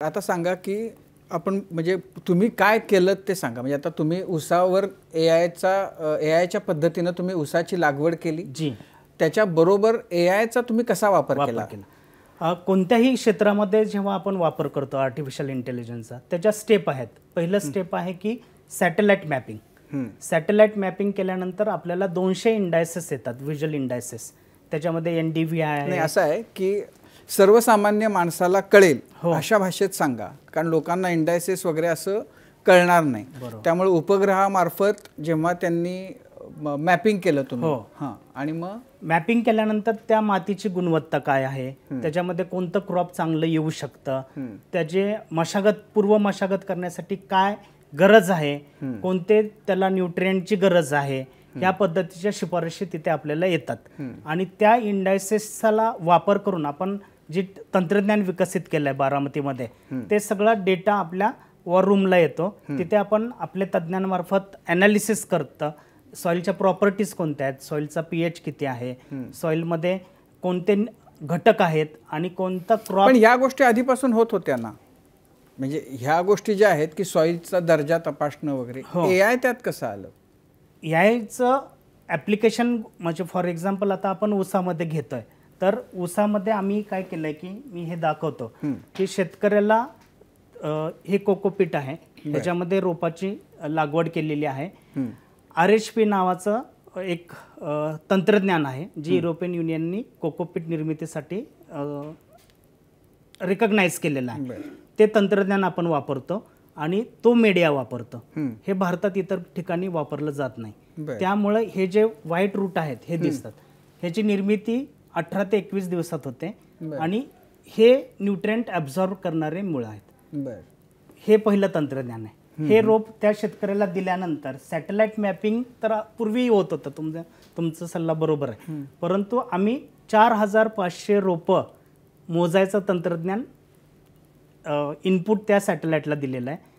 आता सांगा की आपण म्हणजे तुम्ही काय केलं ते सांगा. म्हणजे आता तुम्ही ऊसावर एआयच्या पद्धतीने तुम्ही ऊसाची लागवड केली जी. त्याच्याबरोबर एआयचा तुम्ही कसा वापर केला? कोणत्याही क्षेत्रामध्ये जेव्हा आपण वापर करतो आर्टिफिशियल इंटेलिजन्सचा त्याच्या स्टेप आहेत. पहिलं स्टेप आहे की सॅटेलाइट मॅपिंग. सॅटेलाइट मॅपिंग केल्यानंतर आपल्याला 200 इंडायसेस येतात, व्हिज्युअल इंडायसेस. त्याच्यामध्ये NDVI आहे. नाही असं आहे की सर्वसामान्य माणसाला कळेल अशा भाषेत सांगा, कारण लोकांना इंडायसेस वगैरे असं कळणार नाही. त्यामुळे उपग्रहामार्फत जेव्हा त्यांनी मॅपिंग केलं तुम्ही हां, आणि मग मॅपिंग केल्यानंतर त्या मातीची गुणवत्ता काय आहे, त्याच्यामध्ये कोणतं क्रॉप चांगलं येऊ शकतं, त्याचे पूर्व मशागत करण्यासाठी काय गरज आहे, कोणते त्याला न्यूट्रिएंटची गरज आहे, या पद्धतीच्या शिफारशी तिथे आपल्याला येतात. आणि त्या इंडायसेसचा वापर करून आपण जे तंत्रज्ञान विकसित केलं आहे बारामतीमध्ये, ते सगळा डेटा आपल्या वॉर रूमला येतो. तिथे आपण आपल्या तज्ज्ञांमार्फत ॲनालिसिस करतं. सॉईलच्या प्रॉपर्टीज कोणत्या आहेत, सॉईलचा pH किती आहे, सॉईलमध्ये कोणते घटक आहेत आणि कोणता क्रॉप. पण ह्या गोष्टी आधीपासून होत होत्या ना, म्हणजे ह्या गोष्टी ज्या आहेत की सॉईलचा दर्जा तपासणं वगैरे, एआय त्यात कसं आलं? याचं ॲप्लिकेशन म्हणजे फॉर एक्झाम्पल आता आपण ऊसामध्ये घेतोय, तर ऊसामध्ये आम्ही काय केलंय की मी हे दाखवतो की शेतकऱ्याला हे कोकोपीट आहे, त्याच्यामध्ये रोपाची लागवड केलेली आहे. RHP नावाचं एक तंत्रज्ञान आहे जे युरोपियन युनियननी कोकोपीट निर्मितीसाठी रिकग्नाइज केलेलं आहे. ते तंत्रज्ञान आपण वापरतो आणि तो मीडिया वापरतो. हे भारतात इतर ठिकाणी वापरलं जात नाही. त्यामुळे हे जे व्हाईट रूट आहेत हे दिसतात, ह्याची निर्मिती 18 ते 21 दिवसात होते आणि हे न्यूट्रिएंट ॲब्झॉर्ब करणारे मुळं आहेत. हे पहिलं तंत्रज्ञान आहे. हे रोप त्या शेतकऱ्याला दिल्यानंतर सॅटेलाइट मॅपिंग तर पूर्वी होत होतं, तुमचं सल्ला बरोबर आहे, परंतु आम्ही 4500 रोपं मोजायचं तंत्रज्ञान इनपुट त्या सॅटेलाइटला दिलेलं आहे